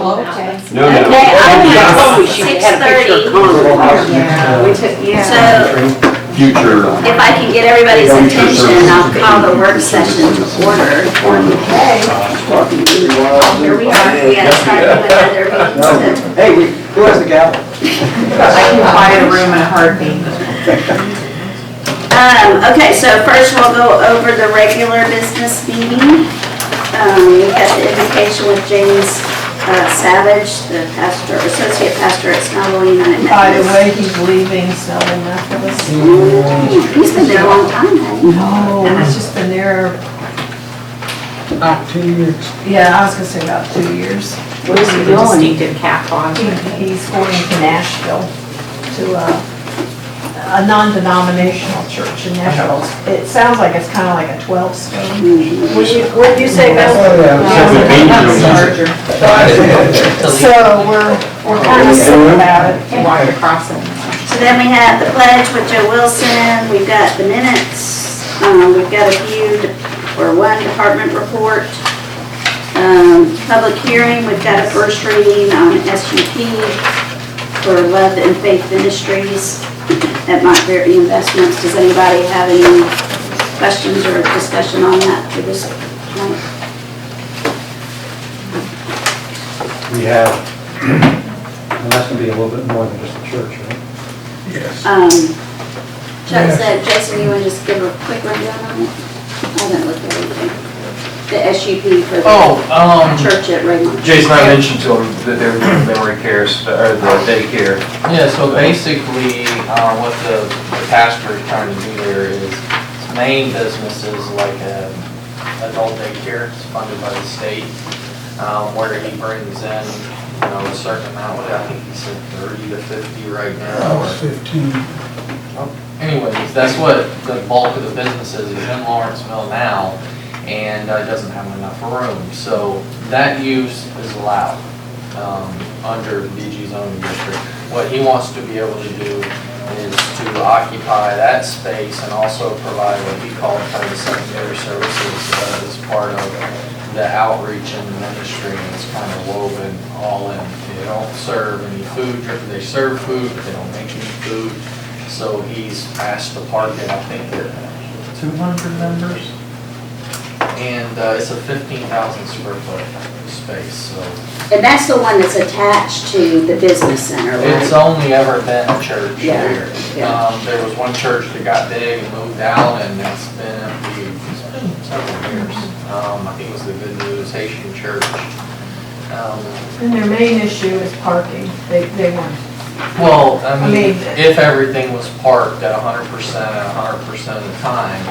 all over. Okay. No, no. Okay, I We was should have a picture of 6:30. Carnival House. Yeah, we took, yeah. So Future. if I can get everybody's attention, I'll call the work session to order. Okay. Here we are, we gotta start doing other meetings too. Hey, who has the gavel? I can quiet a room in a heartbeat. Okay, so first we'll go over the regular business meeting. We've got the invocation with James Savage, the pastor, associate pastor at Snellville United By the Methodist. way, he's leaving Snellville Methodist. He's been there a long time, hasn't he? No, he's just been there, About 2 years. yeah, I was gonna say about 2 years. What is he With a doing? distinctive cap on. He's going to Nashville to a non-denominational church in Nashville. It sounds like it's kind of like a 12-stone. What'd you say, Beth? Yeah. So we're kind of sick about it. Right across it. So then we have the pledge with Joe Wilson, we've got the minutes, we've got a few, or one department report. Public hearing, we've got a first reading on SUP for Love and Faith Ministries at Mount Verity Investments. Does anybody have any questions or discussion on that for this point? We have, and that's gonna be a little bit more than just a church, right? Yes. Chuck said, Jason, you want to just give a quick rundown on it? I haven't looked at anything. The SUP for the church at Raymond. Jason, I mentioned to him that they're doing memory cares, or the daycare. Yeah, so basically, what the pastor is trying to do there is, his main business is like an adult daycare, it's funded by the state, where he brings in, a certain amount, I think he said 30 to 50 right now. or- 15. Anyways, that's what the bulk of the business is. He's in Lawrenceville now, and doesn't have enough room. So that use is allowed under BG zoning district. What he wants to be able to do is to occupy that space and also provide what he calls kind of secondary services as part of the outreach and the ministry. And it's kind of woven all in. They don't serve any food, they serve food, but they don't make any food. So he's asked to park it, I think, at 200 members. And it's a 15,000 square foot space, so. And that's the one that's attached to the business center, right? It's only ever been a church Yeah, here. yeah. There was one church that got big and moved out, and it's been empty, it's been several years. I think it was the Good News Haitian Church. And their main issue is parking. They want, Well, I mean, mean- if everything was parked at 100% at 100% of the time,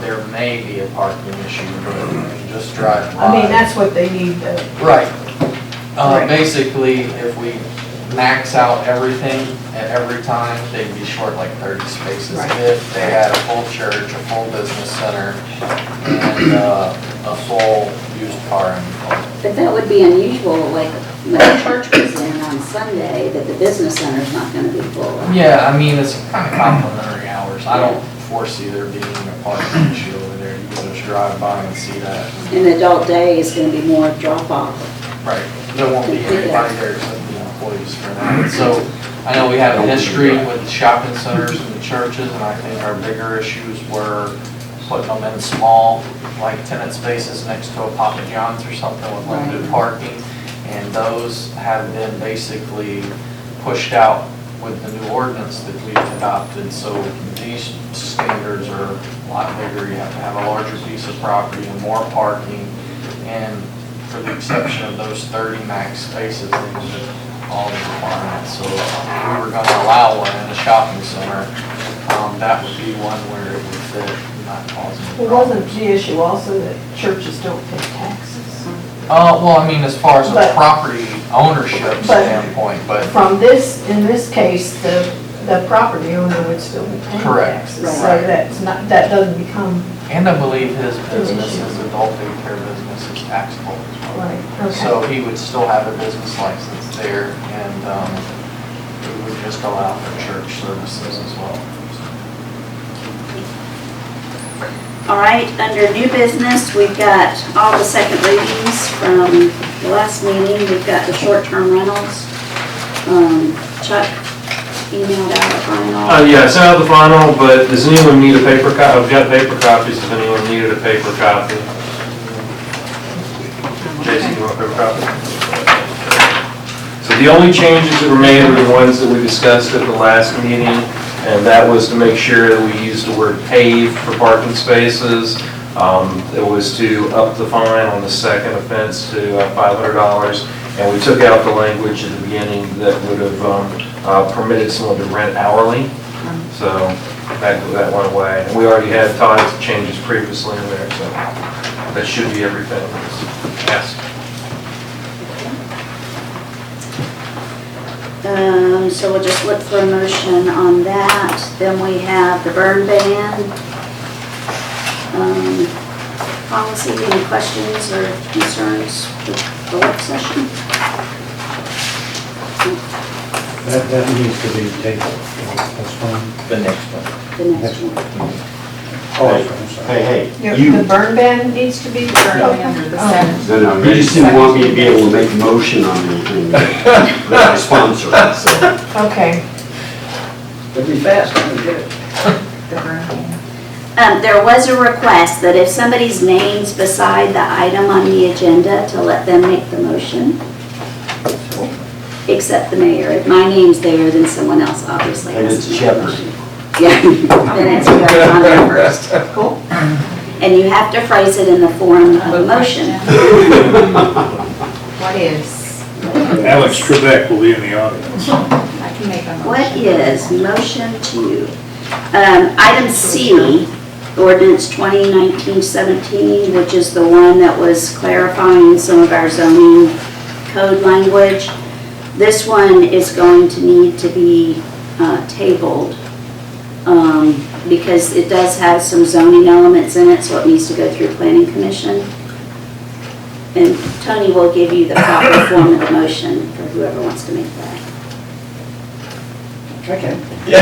there may be a parking issue, but you just drive by. I mean, that's what they need to. Right. Right. Basically, if we max out everything at every time, they'd be short like 30 spaces. Right. If they had a full church, a full business center, and a full used car inventory. But that would be unusual, like when the church was in on Sunday, that the business center's not gonna be full. Yeah, I mean, it's kind of complimentary hours. I don't foresee there being a parking issue over there. You can just drive by and see that. And the adult day is gonna be more drop off. Right. There won't be anybody there except the employees for that. So I know we have a history with shopping centers and the churches, and I think our bigger issues were putting them in small, like tenant spaces next to a Papa John's or something with limited parking. And those have been basically pushed out with the new ordinance that we've adopted. So these standards are a lot bigger. You have to have a larger piece of property and more parking. And for the exception of those 30 max spaces, they meet all the requirements. So if we were going to allow one in a shopping center, that would be one where it would fit, not causing a Well, problem. wasn't the issue also that churches don't pay taxes? Well, I mean, as far as a But- property ownership but- standpoint, but From this, in this case, the property owner would still be paying Correct. taxes. So Right. that's not, that doesn't become, and I believe his business, his adult daycare business is taxable as well. right, okay. So he would still have a business license there, and we would just allow for church services as well. All right, under new business, we've got all the second readings from the last meeting. We've got the short-term rentals. Chuck emailed out a final. Yeah, I sent out the final, but does anyone need a paper copy? I've got paper copies if anyone needed a paper copy. Jason, you want a paper copy? So the only changes that were made were the ones that we discussed at the last meeting, and that was to make sure that we used the word pave for parking spaces. It was to up the fine on the second offense to $500, and we took out the language at the beginning that would have permitted someone to rent hourly. So that went away. And we already had Todd's changes previously in there, so that should be everything. Yes. So we'll just look for a motion on that. Then we have the burn ban. Policy, any questions or concerns with the work session? That needs to be tabled. That's fine. The next one. The next one. Oh, I'm sorry. Hey, The burn ban needs to be. no, you just didn't want me to be able to make a motion on anything that I sponsor, so. Okay. It'll be fast, I'm gonna get it. There was a request that if somebody's name's beside the item on the agenda, to let them make the motion. Except the mayor. If my name's there, then someone else obviously And has it's to. Shepherd. Yeah, then it's whoever's on there first. Cool. And you have to phrase it in the form of a motion. What is? Alex Trebek will be in the audience. I can make a motion. What is motion to, item C, ordinance 2019-17, which is the one that was clarifying some of our zoning code language. This one is going to need to be tabled because it does have some zoning elements in it, so it needs to go through planning commission. And Tony will give you the proper form of the motion for whoever wants to make that. Okay. He's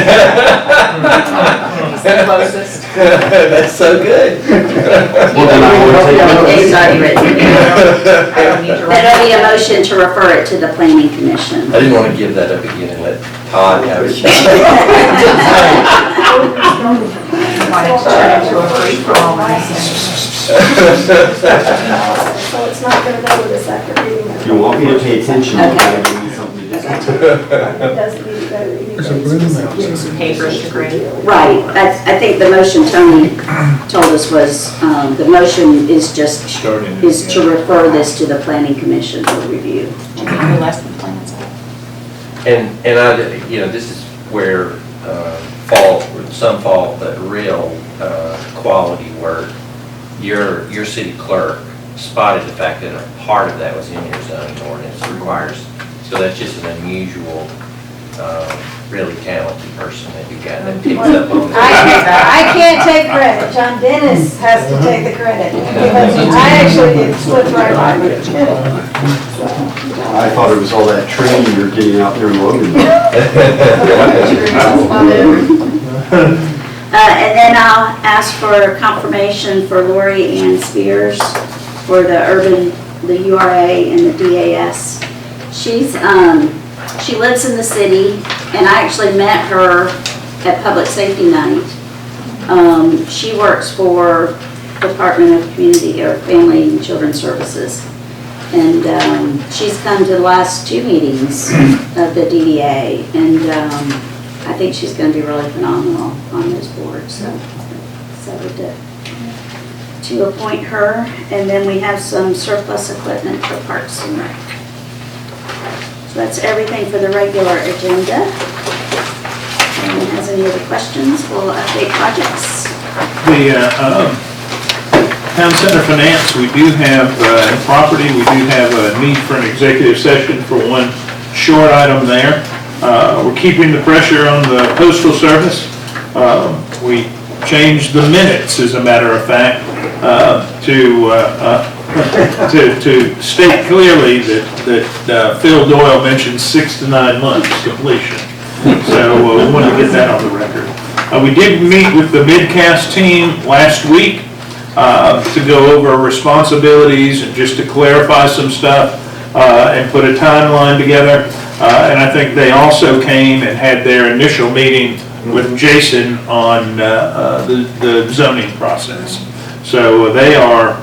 the closest. That's so good. Well, then I will take It's already written. I don't need to write. That'll be a motion to refer it to the planning commission. I didn't want to give that up again and let Todd have it. Wanted to turn into a free-for-all, I So it's not going to go with the second reading. If you want me to pay attention, I'll give you something to do. It doesn't need to go to reading. some papers to grade. Right, I think the motion Tony told us was, the motion is just, is to refer this to the planning commission for review. Less than plans. And I, you know, this is where some fault, but real quality work. Your city clerk spotted the fact that a part of that was in your zoning ordinance requires, so that's just an unusual, really talented person that you got that picks up on that. I can't take credit, John Dennis has to take the credit, because I actually, it slipped right by me. I thought it was all that training you're getting out there in Logan. And then I'll ask for confirmation for Lori Ann Spears for the URA and the DAS. She lives in the city, and I actually met her at Public Safety Night. She works for Department of Community or Family and Children's Services. And she's come to the last 2 meetings of the DDA, and I think she's going to be really phenomenal on this board, so to appoint her. And then we have some surplus equipment for Parks and Rec. So that's everything for the regular agenda. If anyone has any other questions, we'll update projects. The Town Center Finance, we do have, property, we do have a need for an executive session for one short item there. We're keeping the pressure on the postal service. We changed the minutes, as a matter of fact, to state clearly that Phil Doyle mentioned 6 to 9 months completion. So we want to get that on the record. We did meet with the Midcast team last week. to go over responsibilities and just to clarify some stuff and put a timeline together. And I think they also came and had their initial meeting with Jason on the zoning process. So they are,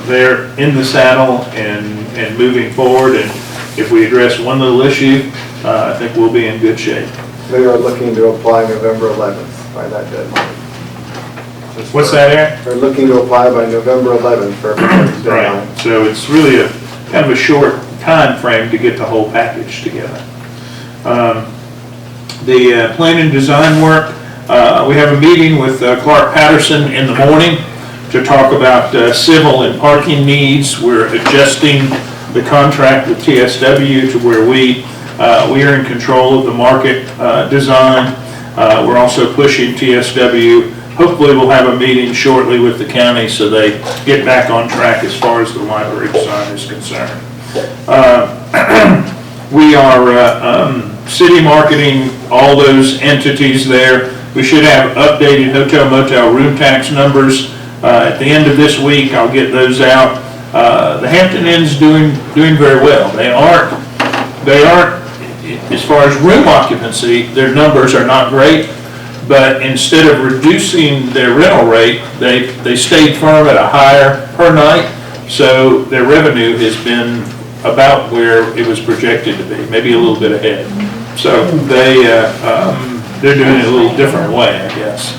they're in the saddle and moving forward. And if we address one little issue, I think we'll be in good shape. They are looking to apply November 11th by that deadline. What's that, Aaron? They're looking to apply by November 11th for everybody's deadline. Right, so it's really a kind of a short time frame to get the whole package together. The plan and design work, we have a meeting with Clark Patterson in the morning to talk about civil and parking needs. We're adjusting the contract with TSW to where we are in control of the market design. We're also pushing TSW. Hopefully we'll have a meeting shortly with the county so they get back on track as far as the library design is concerned. We are city marketing all those entities there. We should have updated hotel motel room tax numbers at the end of this week. I'll get those out. The Hampton Inn's doing very well. They aren't, as far as room occupancy, their numbers are not great, but instead of reducing their rental rate, they stayed firm at a higher per night, so their revenue has been about where it was projected to be, maybe a little bit ahead. So they're doing it a little different way, I guess.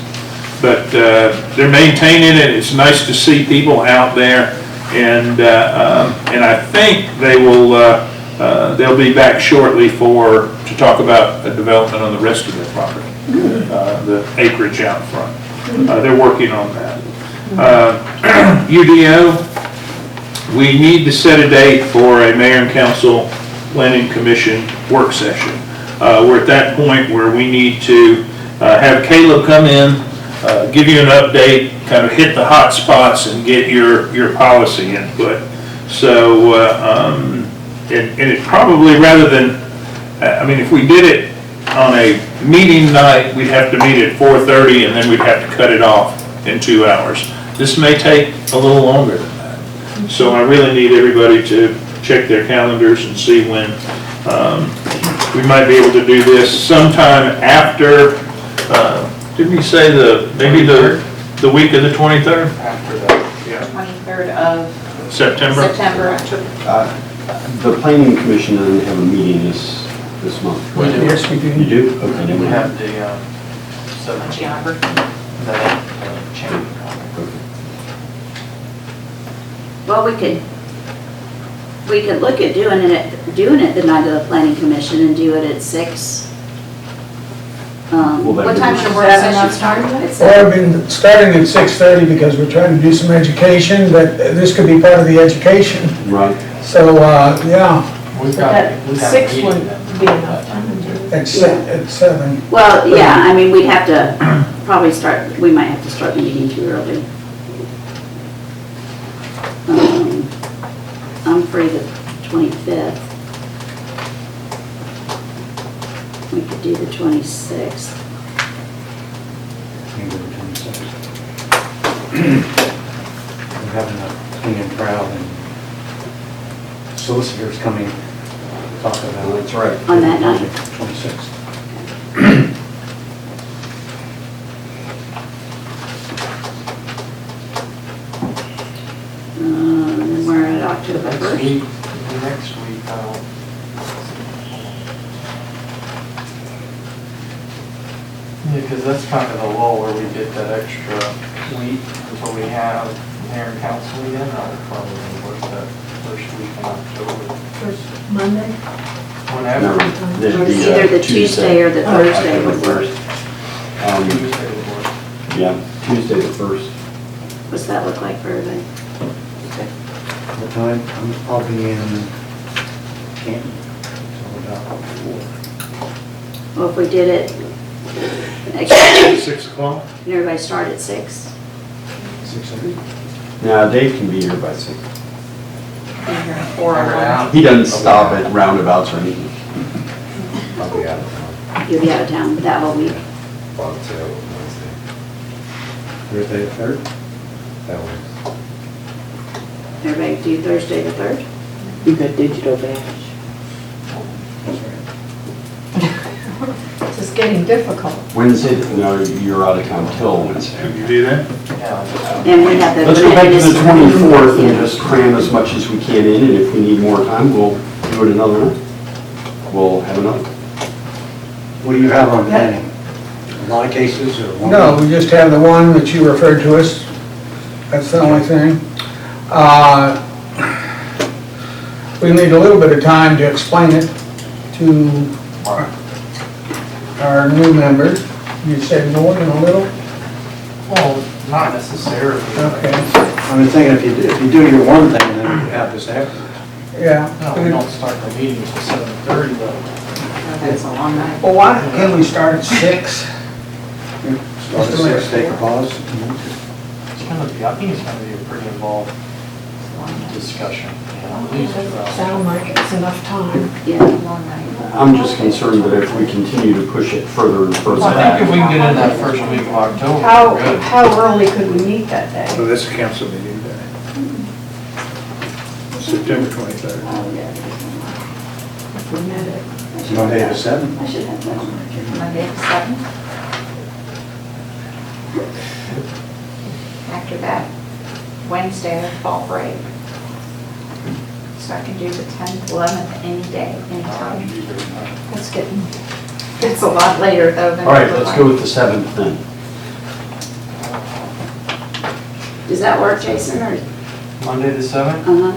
But they're maintaining it. It's nice to see people out there, and I think they will. They'll be back shortly to talk about a development on the rest of their property, the acreage out front. They're working on that. UDO, we need to set a date for a mayor and council planning commission work session. We're at that point where we need to have Caleb come in, give you an update, kind of hit the hot spots and get your policy input. So, and it probably, rather than, I mean, if we did it on a meeting night, we'd have to meet at 4:30 and then we'd have to cut it off in 2 hours. This may take a little longer than that. So I really need everybody to check their calendars and see when we might be able to do this sometime after, didn't we say maybe the week of the 23rd? After that. 23rd of September? September. The planning commission doesn't have a meeting this month. We do. Yes, we do. You do? Okay. And then we have the, Geography. change. Well, we could look at doing it the night of the planning commission and do it at 6. What time's your work session starting? It's Well, I've been starting at 6:30 because we're trying to do some education, but this could be part of the education. Right. So, yeah, We've But got that a 6 meeting wouldn't then. be enough time to do it. at 7. Well, yeah, I mean, we'd have to probably we might have to start the meeting too early. I'm free the 25th. We could do the 26th. We're having a King and Proud and solicitors coming to talk about. That's right. On that night. 26th. And we're at October Next 1st. week, next week, yeah, because that's kind of the lull where we get that extra week until we have mayor and council again. I would probably work that first week in October. First Monday? Whenever. It's either the Tuesday or the Thursday would work. Tuesday would work. Yeah, Tuesday the 1st. What's that look like for everybody? What time? I'll be in Canton until about 4. Well, if we did it, 6 o'clock? can everybody start at 6? 6:30. Now, Dave can be here by 6. Or He doesn't stop at roundabouts or anything. I'll be out of town. You'll be out of town that whole week. Until Wednesday. Thursday the 3rd. That works. Everybody do Thursday the 3rd? You got digital badge. This is getting difficult. Wednesday, no, you're out of town till Wednesday. Can you do that? And we have the. Let's go back to the 24th and just cram as much as we can in, and if we need more time, we'll do it another night. We'll have another. What do you have on planning? A lot of cases or one? No, we just have the one that you referred to us. That's the only thing. We need a little bit of time to explain it to our new members. You said more than a little? Well, not necessarily. Okay. I'm just thinking if you do your one thing, then you have this after. Yeah. No, we don't start the meeting until 7:30 though. That's a long night. Well, why can't we start at 6? Start at 6, take a pause. It's gonna be, I think it's gonna be a pretty involved discussion. Sound like it's enough time. Yeah, long night. I'm just concerned that if we continue to push it further and further I back. think if we can get in that first week of October, How, we're good. how early could we meet that day? So that's a council meeting day. September 23rd. Oh, yeah. If we met it. Monday at 7. I should have that. Monday at 7. After that, Wednesday, the fall break. So I can do the 10th, 11th, any day, anytime. It's getting, It's a lot later though than. All right, let's go with the 7th then. Does that work, Jason, or? Monday the 7th? Uh-huh.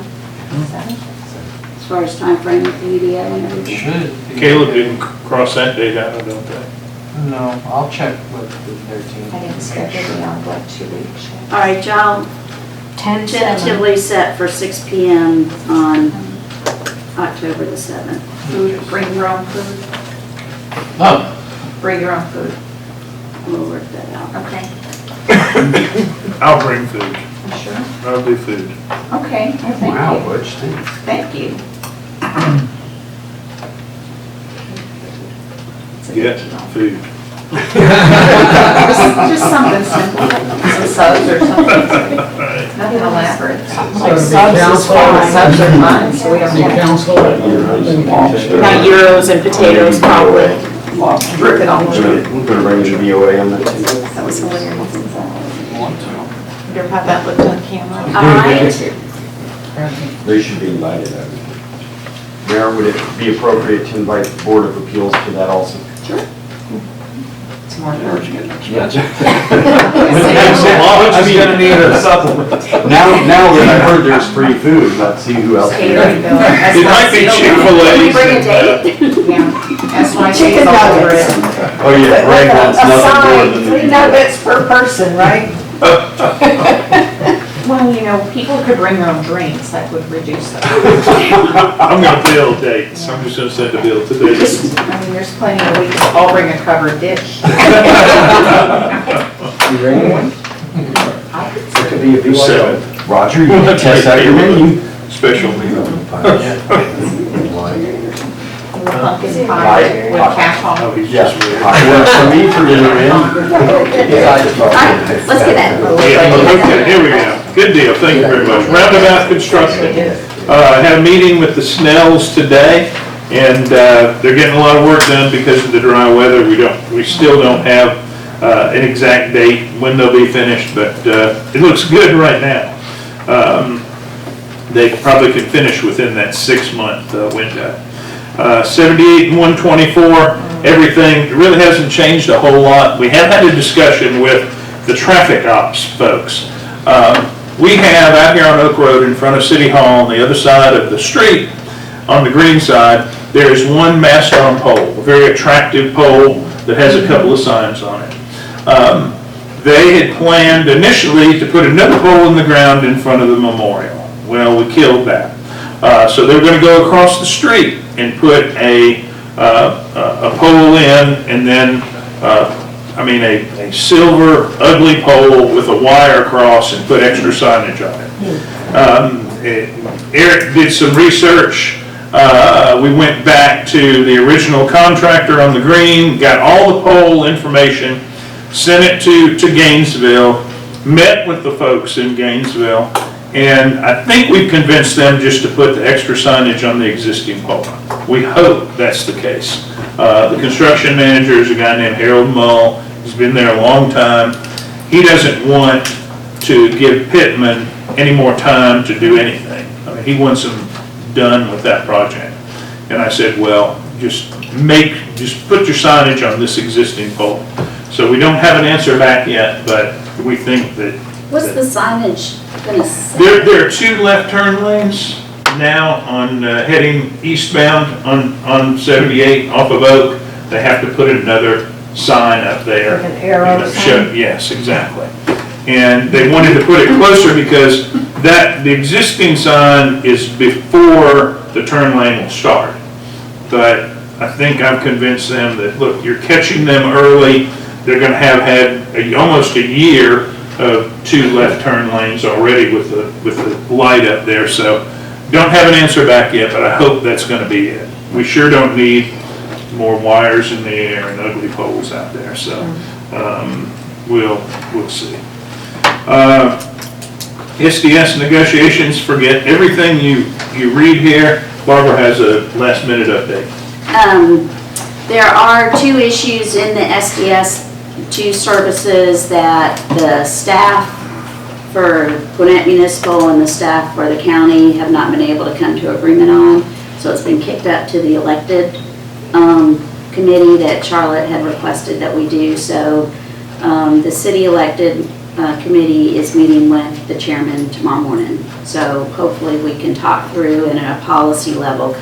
7th. As far as time frame with the UDO and It everything? should. be Caleb okay. didn't cross that date out, I don't think. No, I'll check with their team. I didn't Make schedule sure. beyond like 2 weeks yet. All right, y'all 10, 7. tentatively set for 6 PM on October the 7th. Food, bring your own food, Oh, bring your own food. We'll work that out. Okay, I'll bring food. you sure? I'll do food. Okay, well, thank Wow, you. Butch, thanks. Thank you. Get food. Just something simple, some subs or something. Nothing elaborate. Like subs is fine. Subs are fine, so we don't The have. council. Now gyros and potatoes probably. Rip it on. We're gonna bring in the VOA on that too. That was hilarious. want to. You ever have that looked on camera? All right. They should be invited, I would think. Mayor, would it be appropriate to invite the Board of Appeals to that also? It's more work. Yes. I mean, gonna need a supplement. Now that I heard there's free food, let's see who else. There you go. It might be Chick-fil-A. Can we bring a date? Yeah. SYC Chicken all over nuggets. it. Oh, yeah, Greg wants A nothing more sign, than. 3 nuggets per person, right? Well, you know, people could bring their own drinks, that would reduce that. I'm gonna bill dates. I'm just gonna send a bill today. I mean, there's plenty of, we could all bring a covered dish. You bring one? I could It could be a BYO. 7. Roger, you can test out your menu. Special meal. pumpkin pie with calf Oh, hog. he's Yeah, just weird. it works for me for dinner, man. All right, let's get that. Yeah, okay, here we go. Good deal, thank you very much. Roundabout Construction. I had a meeting with the Snells today, and they're getting a lot of work done because of the dry weather. We still don't have an exact date when they'll be finished, but it looks good right now. They probably could finish within that 6-month window. 78 and 124, everything really hasn't changed a whole lot. We have had a discussion with the traffic ops folks. We have out here on Oak Road in front of City Hall on the other side of the street, on the green side, there is one mast arm pole, a very attractive pole that has a couple of signs on it. They had planned initially to put another pole in the ground in front of the memorial. Well, we killed that. So they're going to go across the street and put a pole in, and then, a silver ugly pole with a wire across and put extra signage on it. Eric did some research. We went back to the original contractor on the green, got all the pole information, sent it to Gainesville, met with the folks in Gainesville, And I think we've convinced them just to put the extra signage on the existing pole. We hope that's the case. The construction manager is a guy named Harold Mull. He's been there a long time. He doesn't want to give Pittman any more time to do anything. I mean, he wants them done with that project. And I said, well, just put your signage on this existing pole. So we don't have an answer back yet, but we think that. What's the signage gonna say? There are 2 left turn lanes now on, heading eastbound on 78 off of Oak. They have to put another sign up there. Like an arrow sign? Yes, exactly. And they wanted to put it closer because the existing sign is before the turn lane will start. But I think I've convinced them that, look, you're catching them early. They're gonna have had almost a year of 2 left turn lanes already with the light up there. So don't have an answer back yet, but I hope that's gonna be it. We sure don't need more wires in the air and ugly poles out there, so we'll see. SDS negotiations, forget everything you read here. Barbara has a last minute update. There are 2 issues in the SDS, 2 services that the staff for Gwinnett Municipal and the staff for the county have not been able to come to agreement on. So it's been kicked up to the elected committee that Charlotte had requested that we do. So the city elected committee is meeting with the chairman tomorrow morning. So hopefully we can talk through and at a policy level,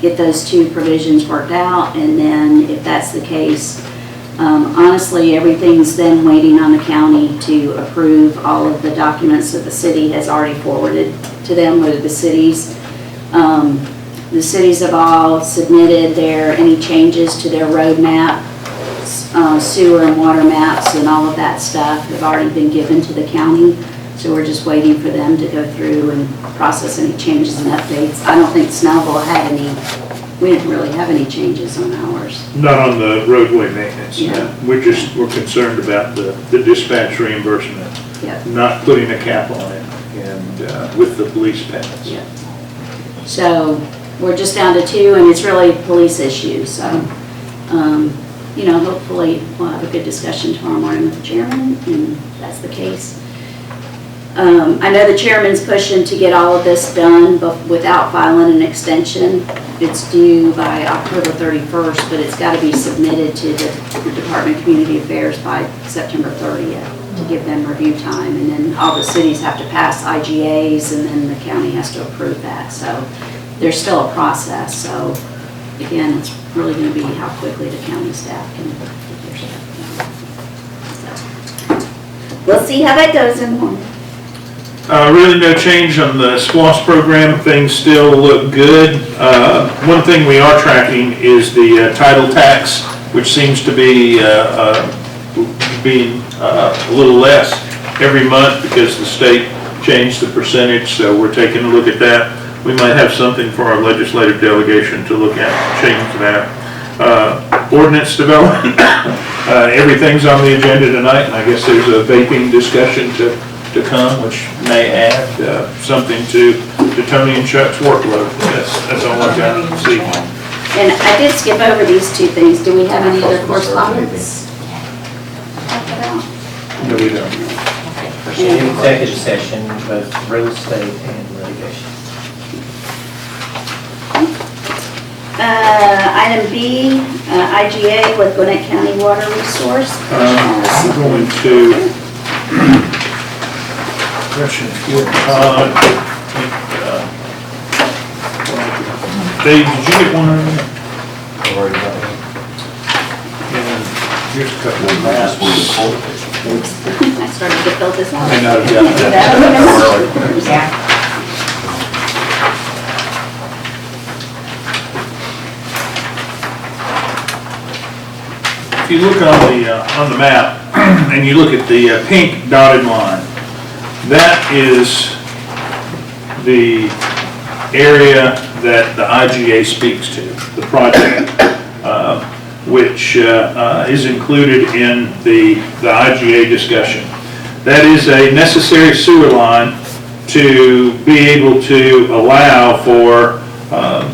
get those 2 provisions worked out. And then if that's the case, honestly, everything's then waiting on the county to approve all of the documents that the city has already forwarded to them, or the cities. The cities have all submitted any changes to their road map, sewer and water maps, and all of that stuff have already been given to the county. So we're just waiting for them to go through and process any changes and updates. I don't think Snellville had we didn't really have any changes on ours. Not on the roadway maintenance. Yeah. We're concerned about the dispatch reimbursement. Yep. Not putting a cap on it, and with the police pads. Yep. So we're just down to 2, and it's really a police issue. So, hopefully we'll have a good discussion tomorrow morning with the chairman, and if that's the case. I know the chairman's pushing to get all of this done without filing an extension. It's due by October 31st, but it's got to be submitted to the Department of Community Affairs by September 30th to give them review time. And then all the cities have to pass IGAs, and then the county has to approve that. So there's still a process. So again, it's really going to be how quickly the county staff can get their stuff done. So we'll see how that goes in the morning. Really no change on the SPLOST program. Things still look good. One thing we are tracking is the title tax, which seems to be being a little less every month because the state changed the percentage. So we're taking a look at that. We might have something for our legislative delegation to look at, change that. Ordinance development. Everything's on the agenda tonight, and I guess there's a vaping discussion to come, which may add something to Tony and Chuck's workload. That's all I've got to see. And I did skip over these 2 things. Do we have any other correspondence? No, we don't. Executive session, both real estate and litigation. Item B, IGA with Gwinnett County Water Resource. I'm going to Question for Dave, did you get one? I've already got it. And here's a couple of maps. I started to fill this out. I know, yeah. Yeah. If you look on the map and you look at the pink dotted line, that is the area that the IGA speaks to, the project, which is included in the IGA discussion. That is a necessary sewer line to be able to allow for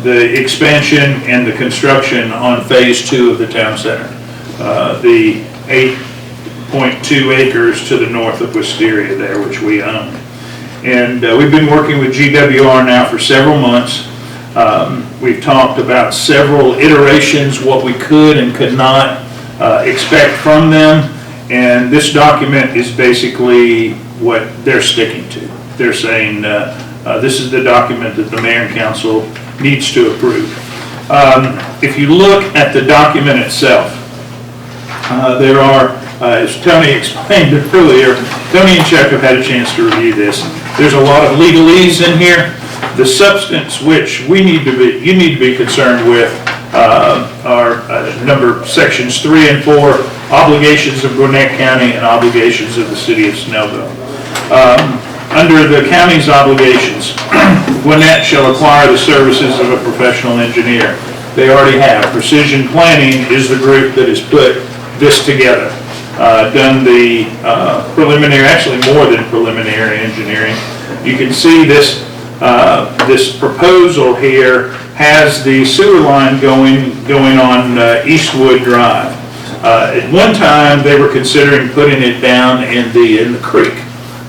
the expansion and the construction on Phase 2 of the town center. The 8.2 acres to the north of Wisteria there, which we own. And we've been working with GWR now for several months. We've talked about several iterations, what we could and could not expect from them. And this document is basically what they're sticking to. They're saying this is the document that the mayor and council needs to approve. If you look at the document itself, there are, as Tony explained earlier, Tony and Chuck have had a chance to review this. There's a lot of legalese in here. The substance which you need to be concerned with are sections 3 and 4, obligations of Gwinnett County and obligations of the city of Snellville. Under the county's obligations, Gwinnett shall acquire the services of a professional engineer. They already have. Precision Planning is the group that has put this together, done the preliminary, actually more than preliminary engineering. You can see this proposal here has the sewer line going on Eastwood Drive. At one time, they were considering putting it down in the creek,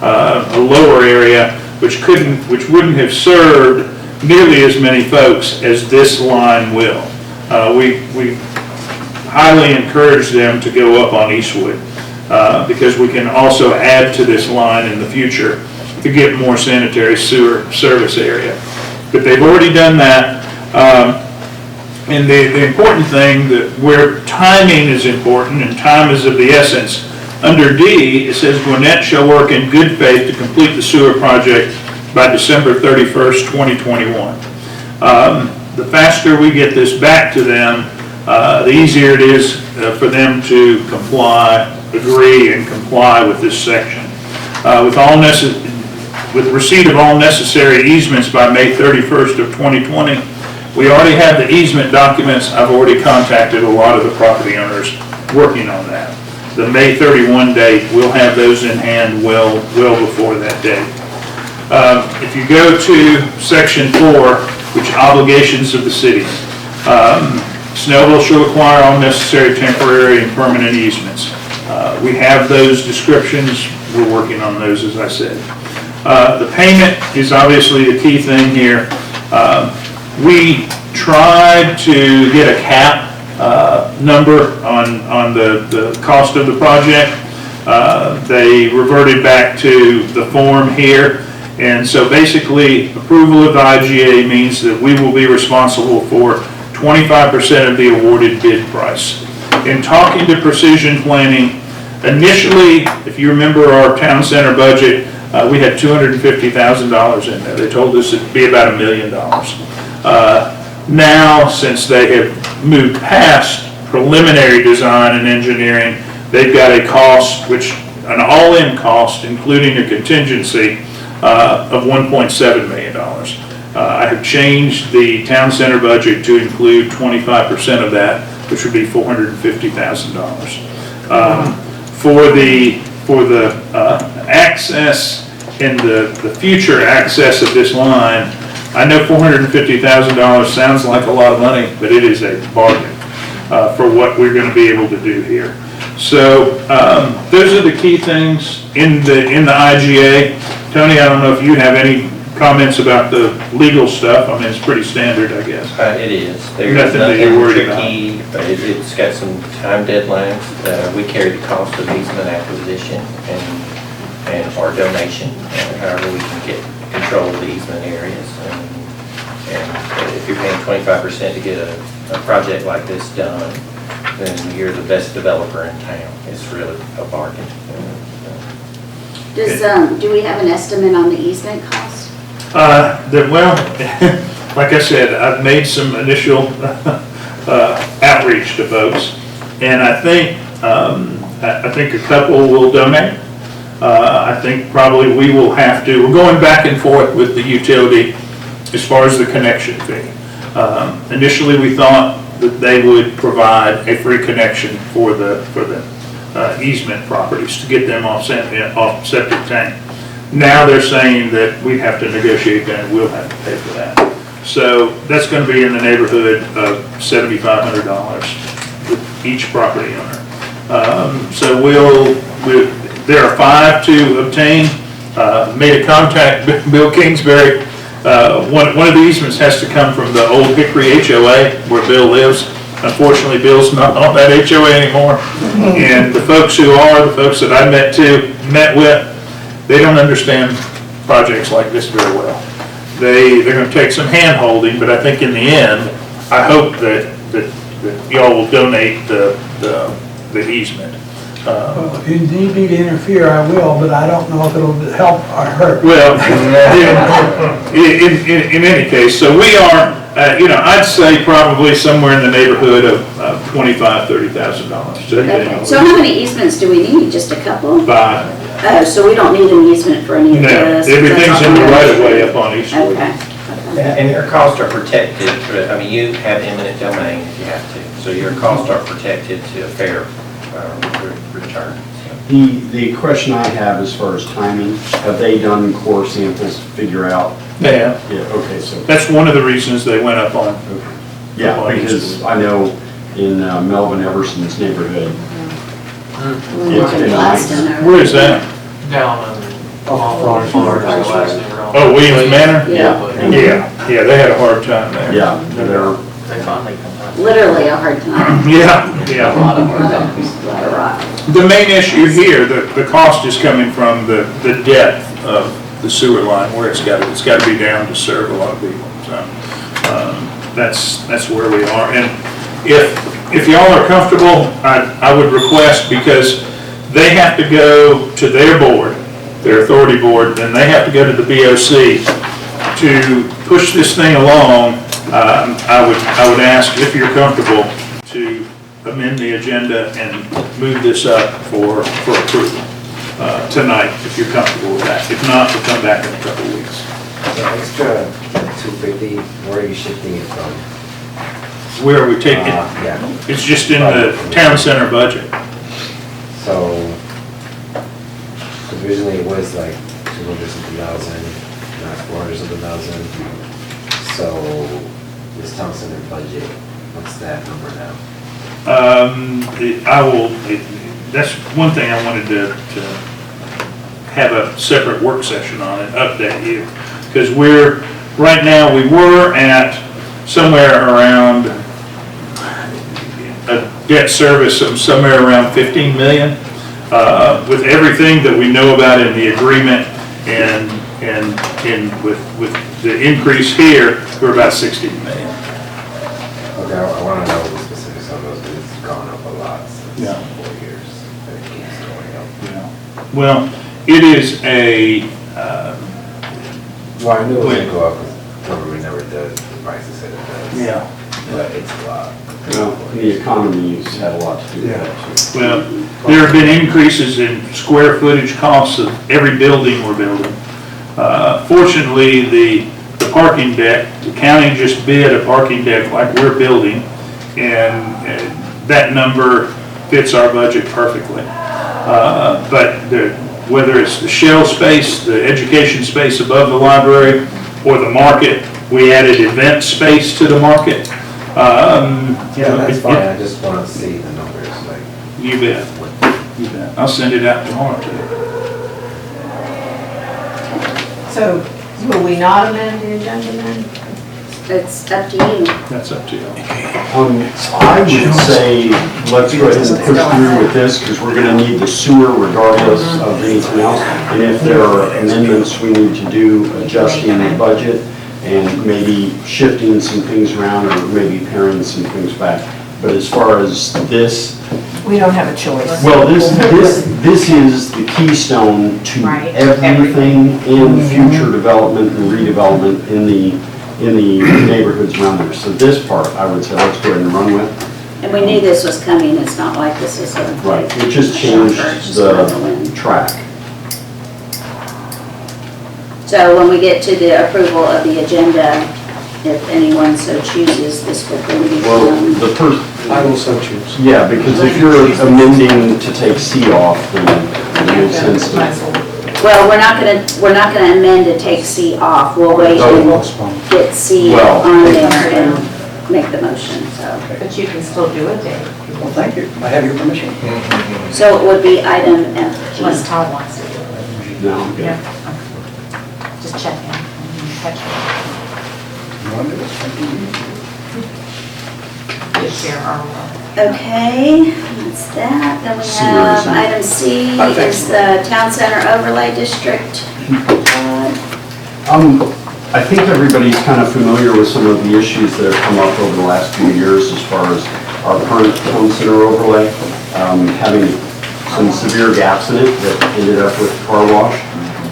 a lower area, which wouldn't have served nearly as many folks as this line will. We highly encourage them to go up on Eastwood because we can also add to this line in the future to get more sanitary sewer service area. But they've already done that. And the important thing that where timing is important and time is of the essence, under D, it says Gwinnett shall work in good faith to complete the sewer project by December 31st, 2021. The faster we get this back to them, the easier it is for them to agree and comply with this section. With receipt of all necessary easements by May 31st of 2020, we already have the easement documents. I've already contacted a lot of the property owners working on that. The May 31 date, we'll have those in hand well before that date. If you go to section 4, which obligations of the city, Snellville shall acquire all necessary temporary and permanent easements. We have those descriptions. We're working on those, as I said. The payment is obviously the key thing here. We tried to get a cap number on the cost of the project. They reverted back to the form here. And so basically, approval of the IGA means that we will be responsible for 25% of the awarded bid price. In talking to Precision Planning, initially, if you remember our town center budget, we had $250,000 in there. They told us it'd be about $1 million. Now, since they have moved past preliminary design and engineering, they've got a cost, an all-in cost, including a contingency, of $1.7 million. I have changed the town center budget to include 25% of that, which would be $450,000. For the access and the future access of this line, I know $450,000 sounds like a lot of money, but it is a bargain for what we're going to be able to do here. So those are the key things in the IGA. Tony, I don't know if you have any comments about the legal stuff. I mean, it's pretty standard, I guess. It is. There's Nothing that you're worried tricky, but it's got some time deadlines. We carry the cost of easement acquisition and our donation, however we can get control of the easement areas. And if you're paying 25% to get a project like this done, then you're the best developer in town. It's really a bargain. Do we have an estimate on the easement cost? Well, like I said, I've made some initial outreach to folks, and I think a couple will donate. I think probably we will have to. We're going back and forth with the utility as far as the connection fee. Initially, we thought that they would provide a free connection for easement properties to get them off septic tank. Now they're saying that we'd have to negotiate that and we'll have to pay for that. So that's going to be in the neighborhood of $7,500 with each property owner. So there are 5 to obtain. Made a contact, Bill Kingsbury. One of the easements has to come from the old Hickory HOA where Bill lives. Unfortunately, Bill's not on that HOA anymore. And the folks who are, the folks that I met with, they don't understand projects like this very well. They're going to take some hand holding, but I think in the end, I hope that y'all will donate the easement. If you need me to interfere, I will, but I don't know if it'll help or hurt. Well, in any case, so we are, I'd say probably somewhere in the neighborhood of $25,000, $30,000. Okay. So how many easements do we need? Just a couple? 5. Oh, so we don't need an easement for any of No, this? everything's in the right of way up on East Street. Okay. And your costs are protected, I mean, you have eminent domain if you have to, so your costs are protected to a fair return. The question I have as far as timing, have they done core samples to figure out? Yeah. Yeah, okay, so. That's one of the reasons they went up on. Yeah, because I know in Melvin Everson's neighborhood, it's been nice. Where is that? Down in, Florence, last name wrong. Oh, Williams Manor? Yeah. Yeah, they had a hard time there. Yeah, they're, They finally come out. Literally a hard time. Yeah. A lot of rock. The main issue here, the cost is coming from the depth of the sewer line, where it's got to be down to serve a lot of people. So that's where we are. And if y'all are comfortable, I would request, because they have to go to their board, their authority board, then they have to go to the BOC to push this thing along. I would ask, if you're comfortable, to amend the agenda and move this up for approval tonight, if you're comfortable with that. If not, we'll come back in a couple of weeks. The extra 250, where are you shifting it from? Where are we taking it? Yeah, It's just in the town center budget. so, because originally it was like 200-something thousand, now it's 400-something thousand. So, this town center budget, what's that number now? That's one thing I wanted to have a separate work session on and update you. Because right now, we were at somewhere around a debt service of somewhere around 15 million. With everything that we know about in the agreement and with the increase here, we're about 16 million. Okay, I want to know the specifics on those, because it's gone up a lot since Yeah. 4 years, and it keeps going up. Yeah. Well, it is a, Well, I knew it was going to go up, because government never does, the prices said it does. yeah. But it's a lot. well, the economy's had a lot to do with that too. Well, there have been increases in square footage costs of every building we're building. Fortunately, the parking deck, the county just bid a parking deck like we're building, and that number fits our budget perfectly. But whether it's the shell space, the education space above the library, or the market, we added event space to the market. Yeah, that's fine, I just want to see the numbers, like. You bet. You bet. I'll send it out tomorrow to you. So will we not amend the agenda then? It's up to you. That's up to you. I would say, let's go ahead and push through with this, because we're gonna need the sewer regardless of anything else. And if there are amendments we need to do, adjusting the budget, and maybe shifting some things around, or maybe paring some things back. But as far as this, We don't have a choice. well, this is the keystone to Right. everything in future development and redevelopment in the neighborhoods around there. So this part, I would say, let's go ahead and run with. And we knew this was coming, it's not like this is a. Right, it just changed the track. So when we get to the approval of the agenda, if anyone so chooses, this would then Well, become. the first, I will so choose. yeah, because if you're amending to take C off, then it makes sense to. Well, we're not gonna amend to take C off. We'll wait and get C Well- on there and make the motion, so. But you can still do it, Dave, Well, thank you. I have your permission. So it would be item F. unless Tom wants to do it. No, I'm good. Yeah. Just check in. Catch You want to do it? Thank you. it. Share our, Okay, that's that. Then we have item C is the Town Center Overlay District. I think everybody's kind of familiar with some of the issues that have come up over the last few years as far as our current town center overlay, having some severe gaps in it that ended up with car wash,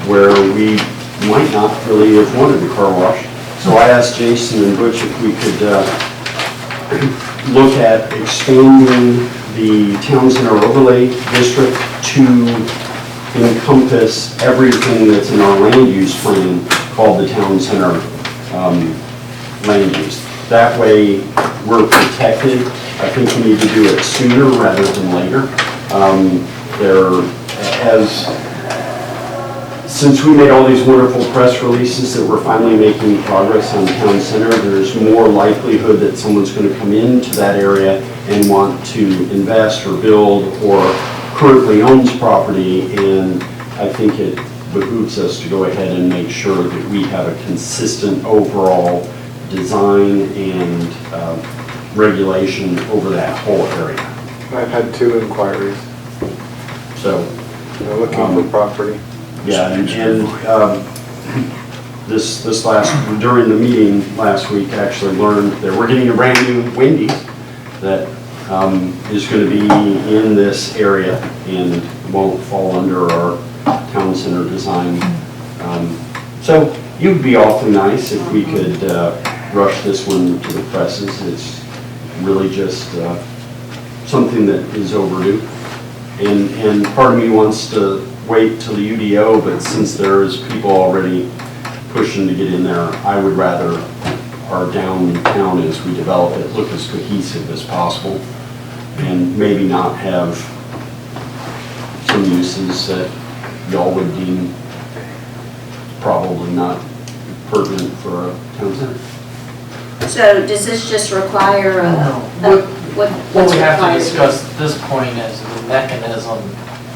where we might not really have wanted a car wash. So I asked Jason and Butch if we could look at expanding the town center overlay district to encompass everything that's in our land use plan called the town center land use. That way, we're protected. I think we need to do it sooner rather than later. Since we made all these wonderful press releases that we're finally making progress on town center, there's more likelihood that someone's going to come into that area and want to invest or build or currently owns property, and I think it behooves us to go ahead and make sure that we have a consistent overall design and regulation over that whole area. I've had 2 inquiries. So, They're looking for property. yeah, and this last, during the meeting last week, actually learned that we're getting a brand new Wendy's that is going to be in this area and won't fall under our town center design. So it would be awfully nice if we could rush this one to the presses. It's really just something that is overdue. And part of me wants to wait till the UDO, but since there's people already pushing to get in there, I would rather our downtown as we develop it look as cohesive as possible and maybe not have some uses that y'all would deem probably not pertinent for a town center. So does this just require What what's we have to required? discuss at this point is the mechanism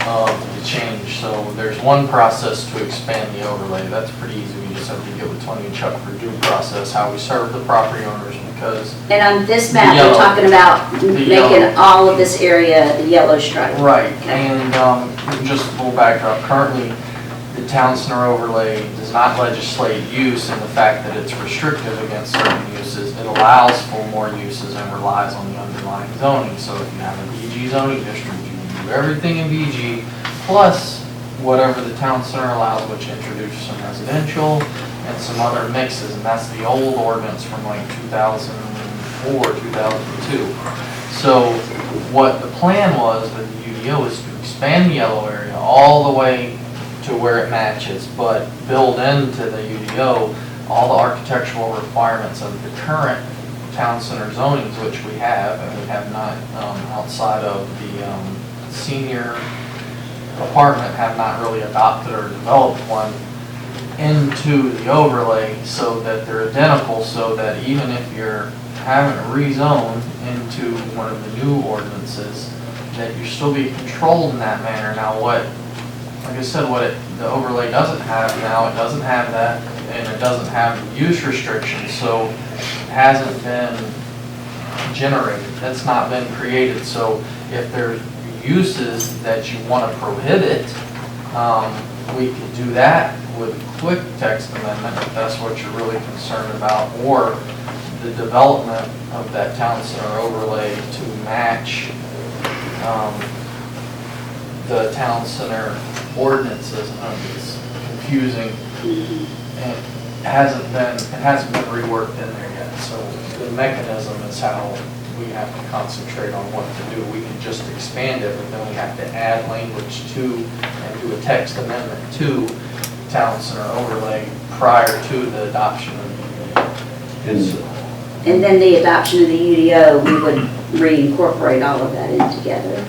of the change. So there's one process to expand the overlay. That's pretty easy. We just have to get with Tony and Chuck for due process, how we serve the property owners, because. And on this map, Yellow. we're talking about The making yellow. all of this area the yellow stripe. Right, and just a little backdrop, currently, the town center overlay does not legislate use in the fact that it's restrictive against certain uses. It allows for more uses and relies on the underlying zoning. So if you have a BG zoning district, you can do everything in BG, plus whatever the town center allows, which introduces some residential and some other mixes, and that's the old ordinance from like 2004, 2002. So what the plan was with the UDO is to expand the yellow area all the way to where it matches, but build into the UDO all the architectural requirements of the current town center zonings, which we have, and we have not, outside of the senior apartment, have not really adopted or developed one into the overlay so that they're identical, so that even if you're having it rezoned into one of the new ordinances, that you still be controlled in that manner. Now like I said, the overlay doesn't have now, it doesn't have that, and it doesn't have use restrictions, so it hasn't been generated, that's not been created. So if there's uses that you want to prohibit, we could do that with a quick text amendment, if that's what you're really concerned about, or the development of that town center overlay to match the town center ordinances. It's confusing, and it hasn't been reworked in there yet. So the mechanism is how we have to concentrate on what to do. We can just expand it, but then we have to add language to and do a text amendment to town center overlay prior to the adoption of the And And then the adoption of the UDO, we would reincorporate all of that in together.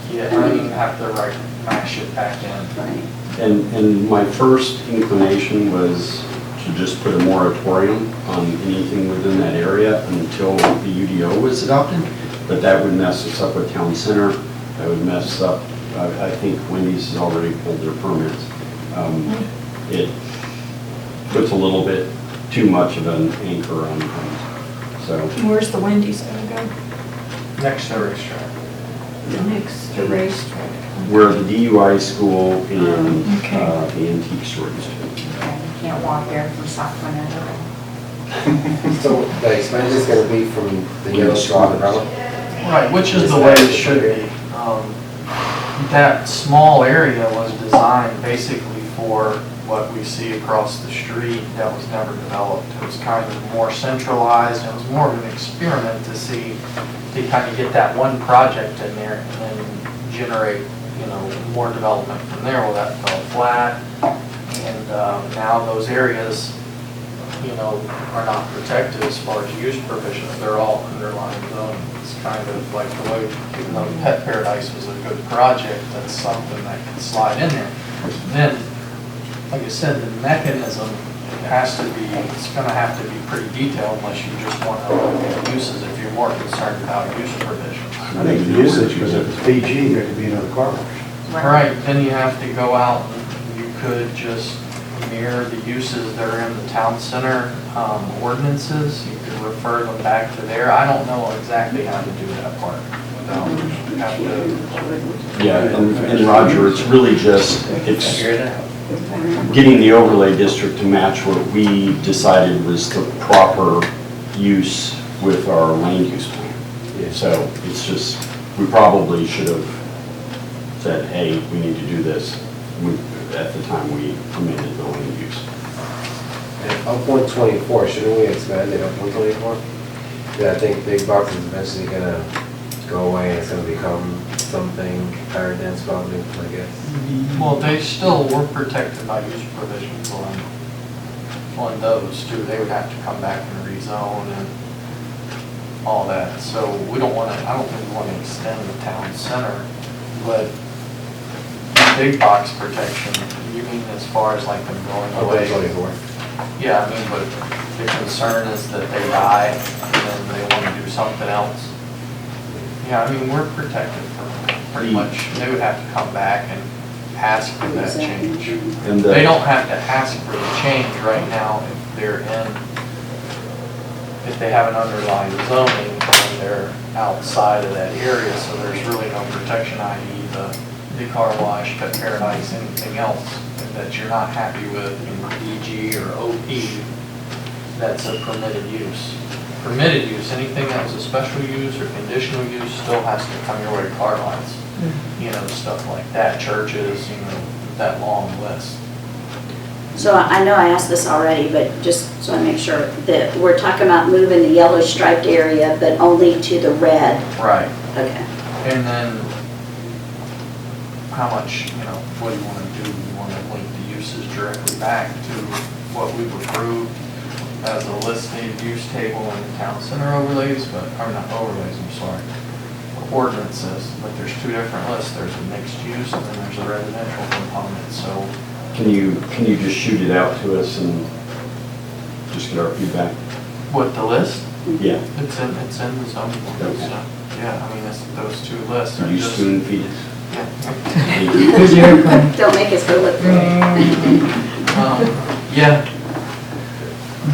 Yeah, I mean, have to mash it back in. Right. And my first inclination was to just put a moratorium on anything within that area until the UDO was adopted, but that would mess us up with town center, that would mess up, I think Wendy's has already pulled their permits. It puts a little bit too much of an anchor on things, so. Where's the Wendy's gonna go? Next to the racetrack. Next to racetrack. Where the DUI school and Okay. the antique store used to be. Okay, you can't walk there from Sacramento. So the expense is gonna be from the yellow straw and rubber? Right, which is the way it should be. That small area was designed basically for what we see across the street that was never developed. It was kind of more centralized, it was more of an experiment to see, to kind of get that one project in there and then generate, more development from there. Well, that fell flat, and now those areas, are not protected as far as use provisions. They're all underlying zoning. It's kind of like the way, even though Pet Paradise was a good project, that's something that can slide in there. Then, like I said, the mechanism has to be, it's gonna have to be pretty detailed unless you just want to look at uses if you're more concerned about use provisions. I think the usage, because if it's PG, there could be another car wash. Right, then you have to go out and you could just mirror the uses that are in the town center ordinances. You could refer them back to there. I don't know exactly how to do that part without have to. Yeah, and Roger, it's really just, it's getting the overlay district to match what we decided was the proper use with our land use plan. So it's just, we probably should have said, hey, we need to do this at the time we permitted the land use. Up 124, shouldn't we expand it up 124? Yeah, I think big box is eventually gonna go away and it's gonna become something higher dense probably, I guess. Well, they still were protected by use provisions on those too. They would have to come back and rezone and all that. So we don't want to, I don't think we want to extend the town center, but big box protection, you mean as far as like them going away? 124. Yeah, I mean, but the concern is that they die and then they want to do something else. Yeah, I mean, we're protected for pretty much, they would have to come back and ask for that change. And They don't have to ask for the change right now if they're if they have an underlying zoning and they're outside of that area, so there's really no protection, i.e. the car wash, Pet Paradise, anything else that you're not happy with in DG or OP, that's a permitted use. Permitted use, anything that was a special use or conditional use still has to come your way, car lots, stuff like that, churches, that long list. So I know I asked this already, but just so I make sure that we're talking about moving the yellow striped area, but only to the red. Right. Okay. And then, how much, what do you want to do? You want to link the uses directly back to what we've approved as a listed use table in the town center overlays, or not overlays, I'm sorry, ordinances, but there's two different lists. There's a mixed use and then there's a residential component, so. Can you just shoot it out to us and just get our feedback? What, the list? Yeah. It's in the zoning ordinance, so, yeah, I mean, those two lists are Could you just. spoon feed us? Yeah. Don't make us go look for it. Yeah,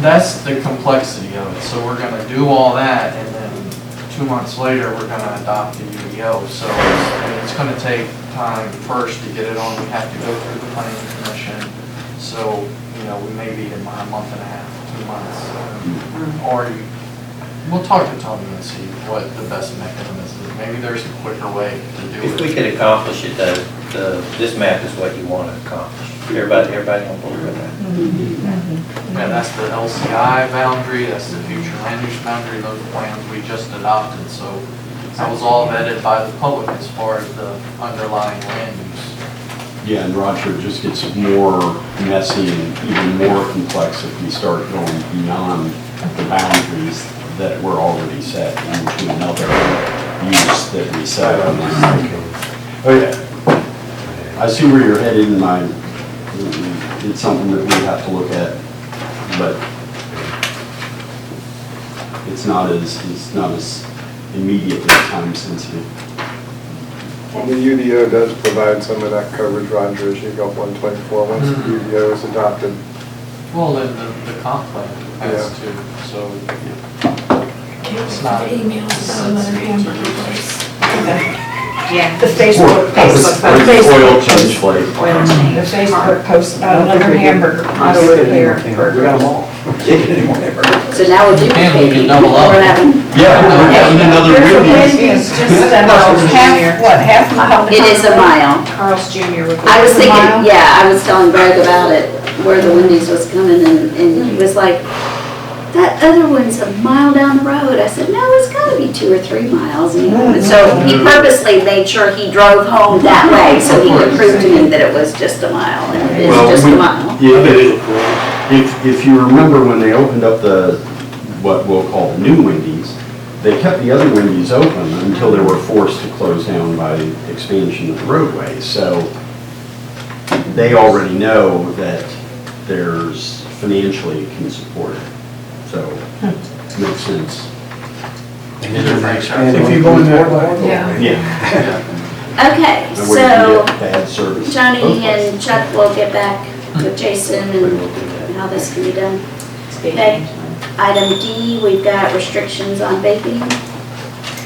that's the complexity of it. So we're gonna do all that, and then 2 months later, we're gonna adopt the UDO. So it's gonna take time first to get it on. We have to go through the planning commission. So, we may be in a month and a half, 2 months. We'll talk to Tony and see what the best mechanism is. Maybe there's a quicker way to do it. If we could accomplish it, this map is what you want to accomplish. Everybody on board with that? Yeah, that's the LCI boundary, that's the future land use boundary, those plans we just adopted, so that was all vetted by the public as far as the underlying land use. Yeah, and Roger, it just gets more messy and even more complex if we start going beyond the boundaries that were already set into another use that we set on this. Oh, yeah. I see where you're headed, and it's something that we have to look at, but it's not as immediately time sensitive. The UDO does provide some of that coverage, Roger, as you go 124, once the UDO is adopted. Well, then the comp plan has to, so it's not. Emails about another hamburger place. Yeah. The Facebook post. Oil change plate. The Facebook post about another hamburger auto repair. We got them all. Can't get any more hamburgers. So now we're We duplicating. can double up. We're having, Yeah, we're having another There's a Wendy's. Wendy's just about half mile. it is a mile. Carl's Jr. would be. I was Is it a mile? thinking, yeah, I was telling Greg about it, where the Wendy's was coming, and he was like, that other one's a mile down the road. I said, no, it's gotta be 2 or 3 miles. And so he purposely made sure he drove home that way, so he could prove to me that it was just a mile, and it is Well, just a mile. If you remember when they opened up what we'll call the new Wendy's, they kept the other Wendy's open until they were forced to close down by expansion of the roadway. So they already know that there's financially can support it. So makes sense. If you go in that way. Yeah. Yeah. Okay, I wouldn't so get bad service. Tony both ways. and Chuck will get back with Jason and how this can be done. Okay, item D, we've got restrictions on vaping.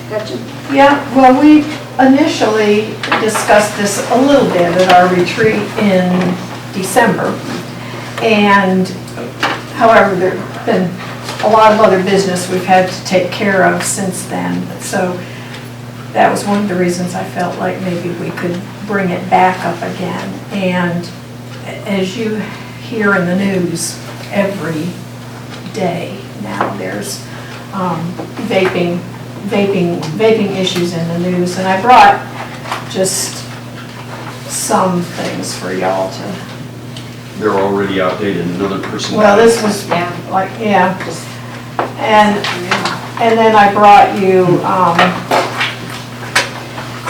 Gotcha. Yeah, well, we initially discussed this a little bit at our retreat in December. And however, there's been a lot of other business we've had to take care of since then. So that was one of the reasons I felt like maybe we could bring it back up again. And as you hear in the news every day now, there's vaping issues in the news. And I brought just some things for y'all to. They're already outdated, another person. Well, this was like, yeah. And then I brought you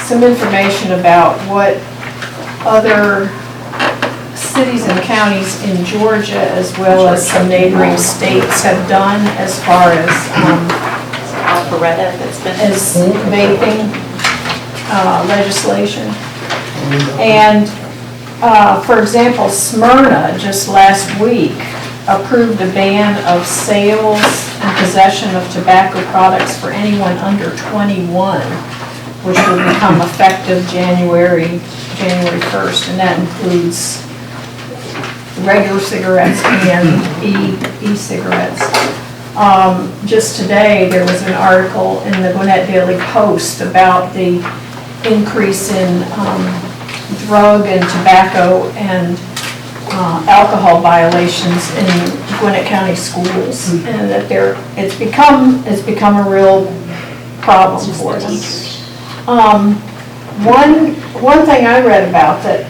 some information about what other cities and counties in Georgia, as well as some neighboring states, have done as far as Alpharetta that's been. as vaping legislation. And for example, Smyrna just last week approved a ban of sales and possession of tobacco products for anyone under 21, which will become effective January 1st, and that includes regular cigarettes and e-cigarettes. Just today, there was an article in the Gwinnett Daily Post about the increase in drug and tobacco and alcohol violations in Gwinnett County schools, and that it's become a real problem for them. One thing I read about that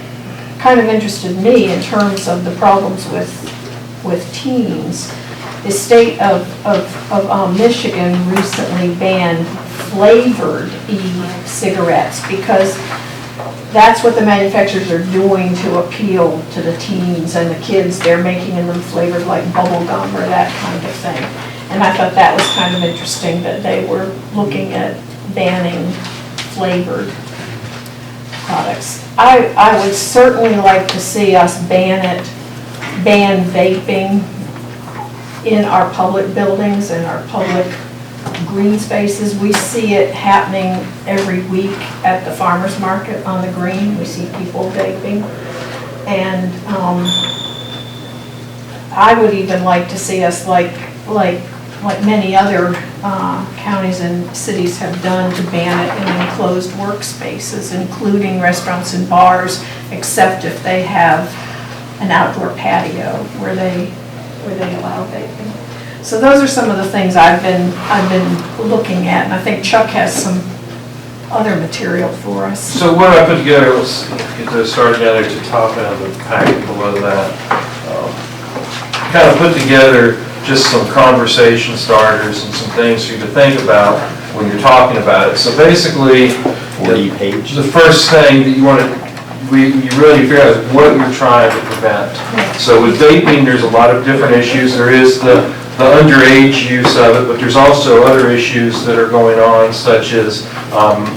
kind of interested me in terms of the problems with teens, the state of Michigan recently banned flavored e-cigarettes because that's what the manufacturers are doing to appeal to the teens and the kids. They're making them flavored like bubble gum or that kind of thing. And I thought that was kind of interesting that they were looking at banning flavored products. I would certainly like to see us ban vaping in our public buildings and our public green spaces. We see it happening every week at the farmer's market on the green. We see people vaping. And I would even like to see us, like many other counties and cities have done, to ban it in enclosed workspaces, including restaurants and bars, except if they have an outdoor patio where they allow vaping. So those are some of the things I've been looking at, and I think Chuck has some other material for us. So what I put together was, get those started together to top end of the packet below that. Kind of put together just some conversation starters and some things for you to think about when you're talking about it. So basically, 40 page. the first thing that you want to, you really figure out is what you're trying to prevent. So with vaping, there's a lot of different issues. There is the underage use of it, but there's also other issues that are going on, such as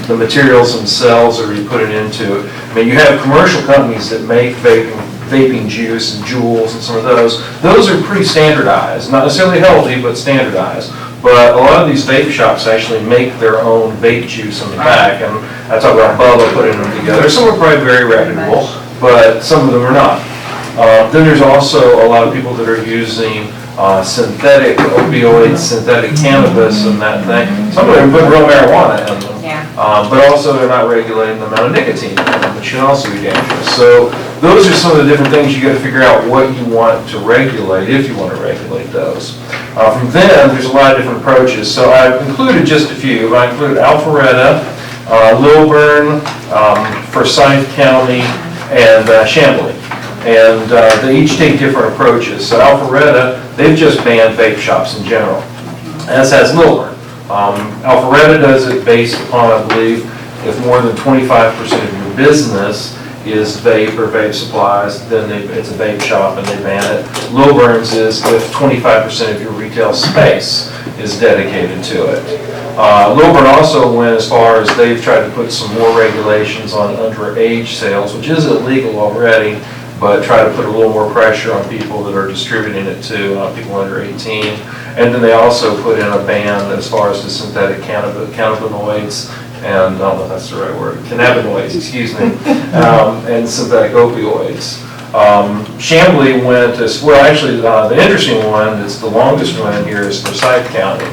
the materials themselves that you put it into. I mean, you have commercial companies that make vaping juice and Juuls and some of those. Those are pretty standardized, not necessarily healthy, but standardized. But a lot of these vape shops actually make their own vape juice in the back, and I talk about Bubba putting them together. Some are probably very reputable, but some of them are not. Then there's also a lot of people that are using synthetic opioids, synthetic cannabis and that thing. Some of them put real marijuana in them. Yeah. But also they're not regulating the amount of nicotine in them, which can also be dangerous. So those are some of the different things you got to figure out what you want to regulate, if you want to regulate those. From then, there's a lot of different approaches. So I've included just a few. I included Alpharetta, Lilburn, Forsyth County, and Chamblee. And they each take different approaches. So Alpharetta, they've just banned vape shops in general, as has Lilburn. Alpharetta does it based upon, I believe, if more than 25% of your business is vape or vape supplies, then it's a vape shop and they ban it. Lilburn's is if 25% of your retail space is dedicated to it. Lilburn also went as far as they've tried to put some more regulations on underage sales, which is illegal already, but try to put a little more pressure on people that are distributing it to people under 18. And then they also put in a ban as far as the synthetic cannabinoids, and I don't know if that's the right word, cannabinoids, excuse me, and synthetic opioids. Chamblee went as, well actually the interesting one, that's the longest one in here, is Forsyth County.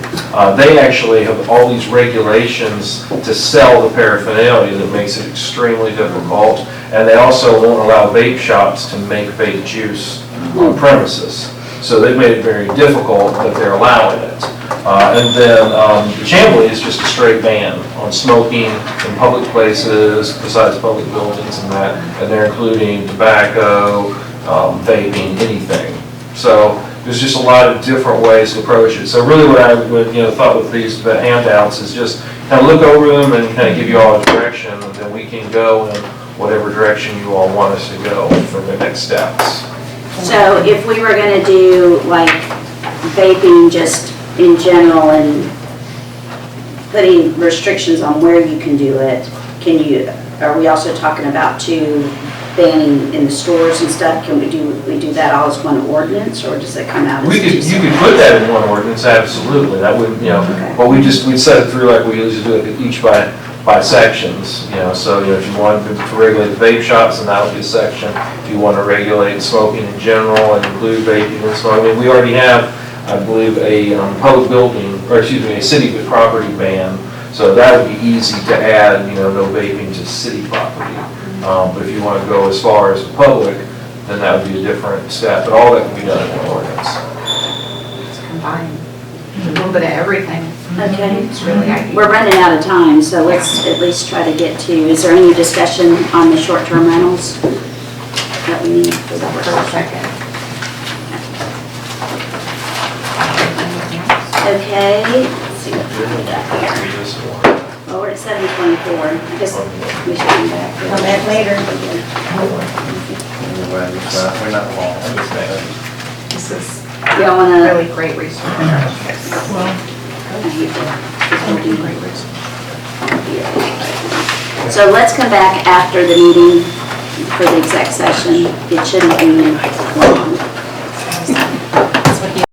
They actually have all these regulations to sell the paraphernalia that makes it extremely difficult, and they also won't allow vape shops to make vape juice on premises. So they've made it very difficult, but they're allowing it. And then the Chamblee is just a straight ban on smoking in public places besides public buildings and that, and they're including tobacco, vaping, anything. So there's just a lot of different ways to approach it. So really what I would thought with these handouts is just kind of look over them and kind of give you all a direction, and then we can go in whatever direction you all want us to go for the next steps. So if we were gonna do like vaping just in general and putting restrictions on where you can do it, are we also talking about banning in the stores and stuff? Can we do that all as one ordinance, or does it come out as You could put that in one ordinance, absolutely. That would, Okay. but we'd set it through like we usually do it each by sections, so if you wanted to regulate vape shops, then that would be a section. If you want to regulate smoking in general and include vaping and smoking, I mean, we already have, I believe, a public building, or excuse me, a city property ban, so that would be easy to add, no vaping to city property. But if you want to go as far as public, then that would be a different step, but all that can be done in one ordinance. It's combined, a little bit of everything. Okay. It's really ideal. We're running out of time, so let's at least try to get to, is there any discussion on the short-term rentals that we need for the For a second. Okay, let's see what we got here. Well, we're at 7:24. I guess we should come back. Come back later. We're not long. This is Y'all wanna? really great research. So let's come back after the meeting for the exec session. It shouldn't be long.